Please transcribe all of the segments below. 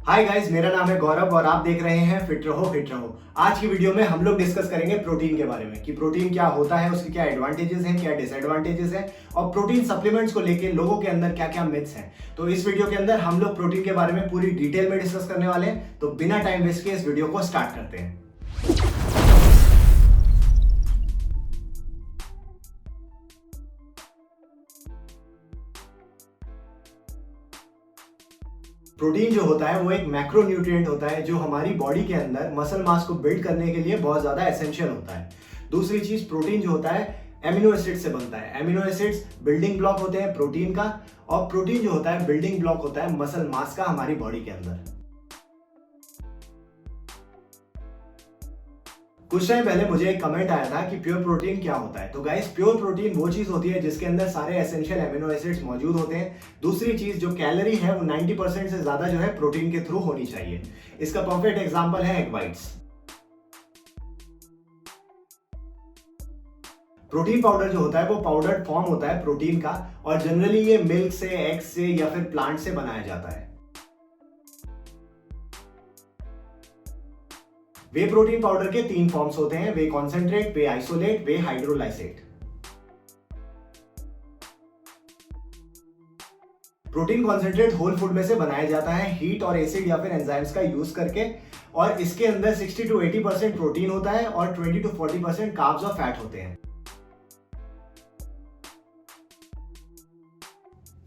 Hi guys, मेरा नाम है गौरव और आप देख रहे हैं फिट रहो हिट रहो। आज की वीडियो में हम लोग डिस्कस करेंगे प्रोटीन के बारे में कि प्रोटीन क्या होता है, उसके क्या एडवांटेजेस हैं, क्या डिसएडवांटेजेस हैं और प्रोटीन सप्लीमेंट्स को लेके लोगों के अंदर क्या क्या मिथ्स हैं। तो इस वीडियो के अंदर हम लोग प्रोटीन के बारे में पूरी डिटेल में डिस्कस करने वाले हैं। तो बिना टाइम वेस्ट किए इस वीडियो को स्टार्ट करते हैं। प्रोटीन जो होता है वो एक मैक्रो न्यूट्रिएंट होता है जो हमारी बॉडी के अंदर मसल मास को बिल्ड करने के लिए बहुत ज्यादा एसेंशियल होता है। दूसरी चीज, प्रोटीन जो होता है एमिनो एसिड से बनता है। एमिनो एसिड्स बिल्डिंग ब्लॉक होते हैं प्रोटीन का, और प्रोटीन जो होता है बिल्डिंग ब्लॉक होता है मसल मास का हमारी बॉडी के अंदर। कुछ टाइम पहले मुझे एक कमेंट आया था कि प्योर प्रोटीन क्या होता है। तो गाइस, प्योर प्रोटीन वो चीज होती है जिसके अंदर सारे एसेंशियल एमिनो एसिड्स मौजूद होते हैं। दूसरी चीज, जो कैलोरी है वो 90% से ज्यादा जो है प्रोटीन के थ्रू होनी चाहिए। इसका परफेक्ट एग्जांपल है एग व्हाइट्स। प्रोटीन पाउडर जो होता है वो पाउडर्ड फॉर्म होता है प्रोटीन का, और जनरली ये मिल्क से, एग से या फिर प्लांट से बनाया जाता है। वे प्रोटीन पाउडर के तीन फॉर्म्स होते हैं: whey concentrate, whey isolate, whey hydrolysate. Protein concentrate whole food में से बनाया जाता है हीट और एसिड या फिर एंजाइम्स का यूज करके, और इसके अंदर 60 to 80% प्रोटीन होता है और 20 to 40% कार्ब्स और फैट होते हैं।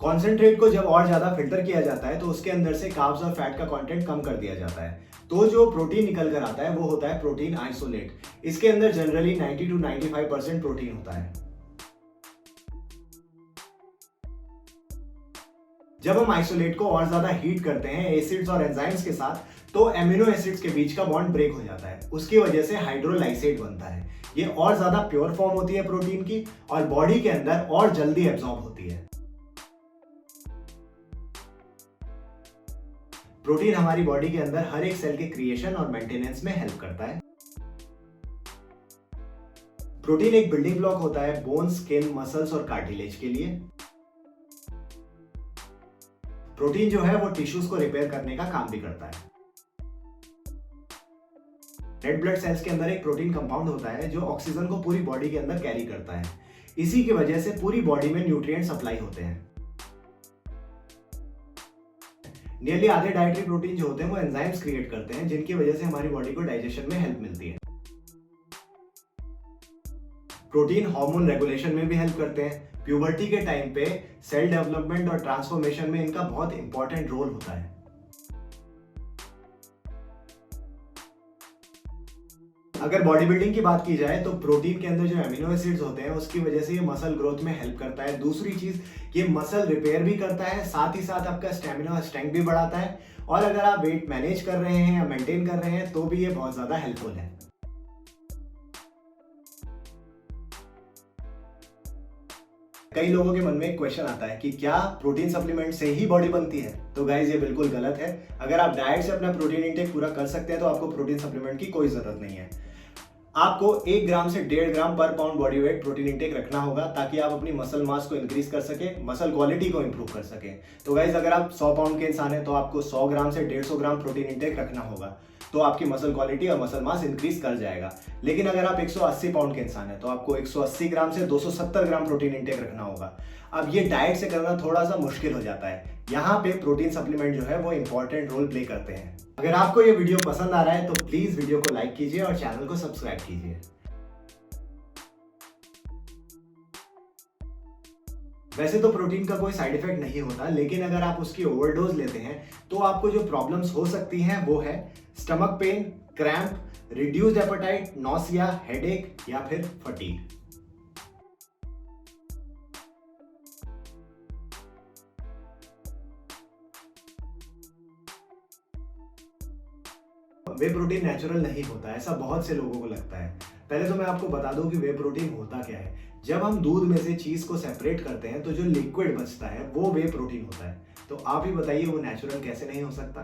कॉन्सेंट्रेट को जब और ज्यादा फिल्टर किया जाता है तो उसके अंदर से कार्ब्स और फैट का कंटेंट कम कर दिया जाता है। तो जो प्रोटीन निकल कर आता है वो होता है प्रोटीन आइसोलेट। इसके अंदर जनरली 90 to 95% प्रोटीन होता है। जब हम आइसोलेट को और ज्यादा हीट करते हैं एसिड्स और एंजाइम्स के साथ, तो एमिनो एसिड्स के बीच का बॉन्ड ब्रेक हो जाता है। उसकी वजह से हाइड्रोलाइसेट बनता है। ये और ज्यादा प्योर फॉर्म होती है प्रोटीन की, और बॉडी के अंदर और जल्दी एब्जॉर्ब होती है। प्रोटीन हमारी बॉडी के अंदर हर एक सेल के क्रिएशन और मेंटेनेंस में हेल्प करता है। प्रोटीन एक बिल्डिंग ब्लॉक होता है बोन, स्किन, मसल्स और कार्टिलेज के लिए। प्रोटीन जो है वो टिश्यूज को रिपेयर करने का काम भी करता है। रेड ब्लड सेल्स के अंदर एक प्रोटीन कंपाउंड होता है जो ऑक्सीजन को पूरी बॉडी के अंदर कैरी करता है। इसी की वजह से पूरी बॉडी में न्यूट्रिएंट सप्लाई होते हैं। नियरली आधे डाइटरी प्रोटीन जो होते हैं वो एंजाइम्स क्रिएट करते हैं, जिनकी वजह से हमारी बॉडी को डाइजेशन में हेल्प मिलती है। प्रोटीन हार्मोन रेगुलेशन में भी हेल्प करते हैं। प्यूबर्टी के टाइम पे सेल डेवलपमेंट और ट्रांसफॉर्मेशन में इनका बहुत इंपॉर्टेंट रोल होता है। अगर बॉडी बिल्डिंग की बात की जाए तो प्रोटीन के अंदर जो एमिनो एसिड्स होते हैं उसकी वजह से ये मसल ग्रोथ में हेल्प करता है। दूसरी चीज, ये मसल रिपेयर भी करता है, साथ ही साथ आपका स्टेमिना और स्ट्रेंथ भी बढ़ाता है। और अगर आप वेट मैनेज कर रहे हैं या मेंटेन कर रहे हैं तो भी ये बहुत ज्यादा हेल्पफुल है। कई लोगों के मन में एक क्वेश्चन आता है कि क्या प्रोटीन सप्लीमेंट से ही बॉडी बनती है। तो गाइस, ये बिल्कुल गलत है। अगर आप डाइट से अपना प्रोटीन इंटेक पूरा कर सकते हैं तो आपको प्रोटीन सप्लीमेंट की कोई जरूरत नहीं है। आपको 1 ग्राम से 1.5 ग्राम पर pound body weight protein intake रखना होगा ताकि आप अपनी मसल मास को इंक्रीज कर सके, मसल क्वालिटी को इंप्रूव कर सके। तो गाइज, अगर आप 100 पाउंड के इंसान हैं तो आपको 100 ग्राम से 150 ग्राम प्रोटीन इंटेक रखना होगा, तो आपकी मसल क्वालिटी और मसल मास इंक्रीज कर जाएगा। लेकिन अगर आप 180 पाउंड के इंसान हैं तो आपको 180 ग्राम से 270 ग्राम प्रोटीन इंटेक रखना होगा। अब ये डाइट से करना थोड़ा सा मुश्किल हो जाता है। यहाँ पे प्रोटीन सप्लीमेंट जो है वो इंपॉर्टेंट रोल प्ले करते हैं। अगर आपको ये वीडियो पसंद आ रहा है तो प्लीज वीडियो को लाइक कीजिए और चैनल को सब्सक्राइब कीजिए। वैसे तो प्रोटीन का कोई साइड इफेक्ट नहीं होता, लेकिन अगर आप उसकी ओवरडोज लेते हैं तो आपको जो प्रॉब्लम्स हो सकती हैं वो है stomach pain, cramp, reduced appetite, nausea, headache या फिर फटीग। वे प्रोटीन नेचुरल नहीं होता, ऐसा बहुत से लोगों को लगता है। पहले तो मैं आपको बता दूं कि वे प्रोटीन होता क्या है। जब हम दूध में से चीज को सेपरेट करते हैं तो जो लिक्विड बचता है वो वे प्रोटीन होता है। तो आप ही बताइए वो नेचुरल कैसे नहीं हो सकता।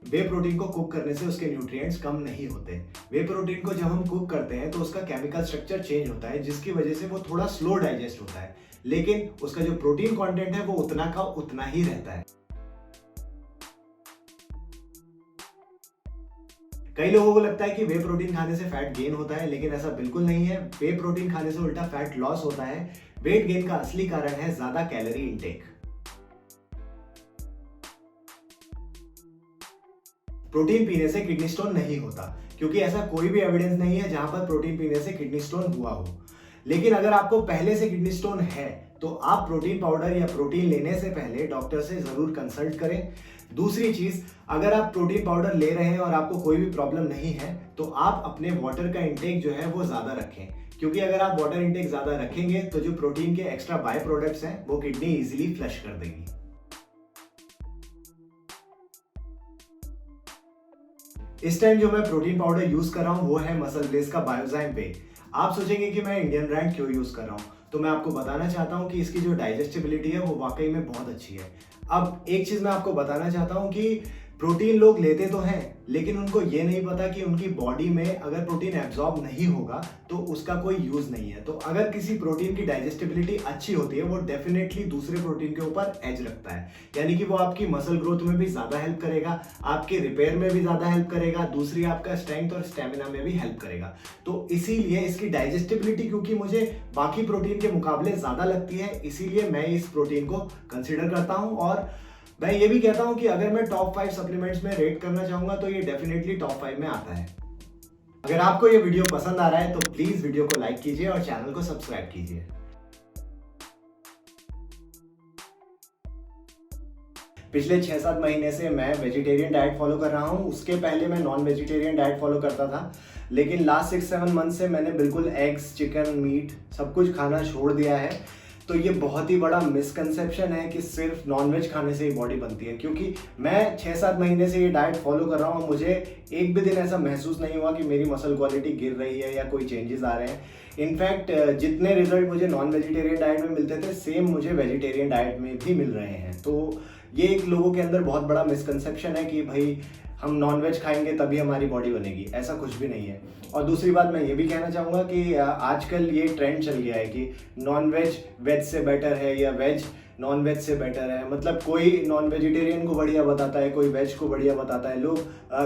वे प्रोटीन को कुक करने से उसके न्यूट्रिएंट्स कम नहीं होते। वे प्रोटीन को जब हम कुक करते हैं तो उसका केमिकल स्ट्रक्चर चेंज होता है, जिसकी वजह से वो थोड़ा स्लो डाइजेस्ट होता है। लेकिन उसका जो प्रोटीन कंटेंट है वो उतना का उतना ही रहता है। कई लोगों को लगता है कि वे प्रोटीन खाने से फैट गेन होता है, लेकिन ऐसा बिल्कुल नहीं है। वे प्रोटीन खाने से उल्टा फैट लॉस होता है। वेट गेन का असली कारण है ज्यादा कैलोरी इंटेक। प्रोटीन पीने से किडनी स्टोन नहीं होता, क्योंकि ऐसा कोई भी एविडेंस नहीं है जहां पर प्रोटीन पीने से किडनी स्टोन हुआ हो। लेकिन अगर आपको पहले से किडनी स्टोन है तो आप प्रोटीन पाउडर या प्रोटीन लेने से पहले डॉक्टर से जरूर कंसल्ट करें। दूसरी चीज, अगर आप प्रोटीन पाउडर ले रहे हैं और आपको कोई भी प्रॉब्लम नहीं है तो आप अपने वाटर का इंटेक जो है वो ज्यादा रखें, क्योंकि अगर आप वाटर इंटेक ज्यादा रखेंगे तो जो प्रोटीन के एक्स्ट्रा बाय प्रोडक्ट्स हैं वो किडनी इजीली फ्लश कर देगी। इस टाइम जो मैं प्रोटीन पाउडर यूज कर रहा हूं वो है मसल ब्लेज का बायोजाइम वे। आप सोचेंगे कि मैं इंडियन ब्रांड क्यों यूज कर रहा हूं, तो मैं आपको बताना चाहता हूं कि इसकी जो डाइजेस्टिबिलिटी है वो वाकई में बहुत अच्छी है। अब एक चीज मैं आपको बताना चाहता हूं कि प्रोटीन लोग लेते तो हैं, लेकिन उनको ये नहीं पता कि उनकी बॉडी में अगर प्रोटीन एब्जॉर्ब नहीं होगा तो उसका कोई यूज नहीं है। तो अगर किसी प्रोटीन की डाइजेस्टिबिलिटी अच्छी होती है वो डेफिनेटली दूसरे प्रोटीन के ऊपर एज रखता है, यानी कि वो आपकी मसल ग्रोथ में भी ज्यादा हेल्प करेगा, आपके रिपेयर में भी ज्यादा हेल्प करेगा, दूसरी आपका स्ट्रेंथ और स्टेमिना में भी हेल्प करेगा। तो इसीलिए इसकी डाइजेस्टिबिलिटी क्योंकि मुझे बाकी प्रोटीन के मुकाबले ज्यादा लगती है, इसीलिए मैं इस प्रोटीन को कंसिडर करता हूं। और मैं ये भी कहता हूं कि अगर मैं टॉप 5 सप्लीमेंट्स में रेट करना चाहूंगा तो ये डेफिनेटली टॉप 5 में आता है। अगर आपको ये वीडियो पसंद आ रहा है तो प्लीज वीडियो को लाइक कीजिए और चैनल को सब्सक्राइब कीजिए। पिछले 6-7 महीने से मैं वेजिटेरियन डाइट फॉलो कर रहा हूँ। उसके पहले मैं नॉन वेजिटेरियन डाइट फॉलो करता था, लेकिन लास्ट 6-7 मंथ से मैंने बिल्कुल एग्स, चिकन, मीट सब कुछ खाना छोड़ दिया है। तो ये बहुत ही बड़ा मिसकंसेप्शन है कि सिर्फ नॉनवेज खाने से ही बॉडी बनती है, क्योंकि मैं 6-7 महीने से ये डाइट फॉलो कर रहा हूँ। मुझे एक भी दिन ऐसा महसूस नहीं हुआ कि मेरी मसल क्वालिटी गिर रही है या कोई चेंजेस आ रहे हैं। इनफैक्ट जितने रिजल्ट मुझे नॉन वेजिटेरियन डाइट में मिलते थे सेम मुझे वेजिटेरियन डाइट में भी मिल रहे हैं। तो ये एक लोगों के अंदर बहुत बड़ा मिसकंसेप्शन है कि भाई हम नॉनवेज खाएंगे तभी हमारी बॉडी बनेगी, ऐसा कुछ भी नहीं है। और दूसरी बात मैं ये भी कहना चाहूँगा कि आजकल ये ट्रेंड चल गया है कि नॉनवेज वेज से बेटर है या वेज नॉन वेज से बेटर है। मतलब कोई नॉन वेजिटेरियन को बढ़िया बताता है, कोई वेज को बढ़िया बताता है, लोग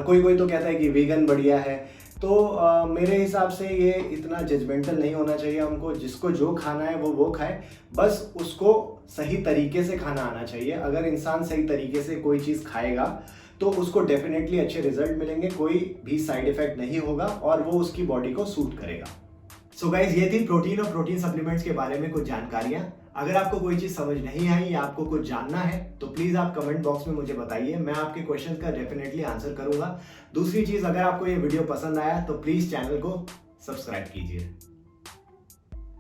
कोई तो कहता है कि वीगन बढ़िया है। तो मेरे हिसाब से ये इतना जजमेंटल नहीं होना चाहिए। हमको जिसको जो खाना है वो खाए, बस उसको सही तरीके से खाना आना चाहिए। अगर इंसान सही तरीके से कोई चीज़ खाएगा तो उसको डेफिनेटली अच्छे रिजल्ट मिलेंगे, कोई भी साइड इफेक्ट नहीं होगा और वो उसकी बॉडी को सूट करेगा। सो गाइज, ये थी प्रोटीन और प्रोटीन सप्लीमेंट्स के बारे में कुछ जानकारियां। अगर आपको कोई चीज समझ नहीं आई या आपको कुछ जानना है तो प्लीज आप कमेंट बॉक्स में मुझे बताइए, मैं आपके क्वेश्चंस का डेफिनेटली आंसर करूंगा। दूसरी चीज, अगर आपको ये वीडियो पसंद आया तो प्लीज चैनल को सब्सक्राइब कीजिए।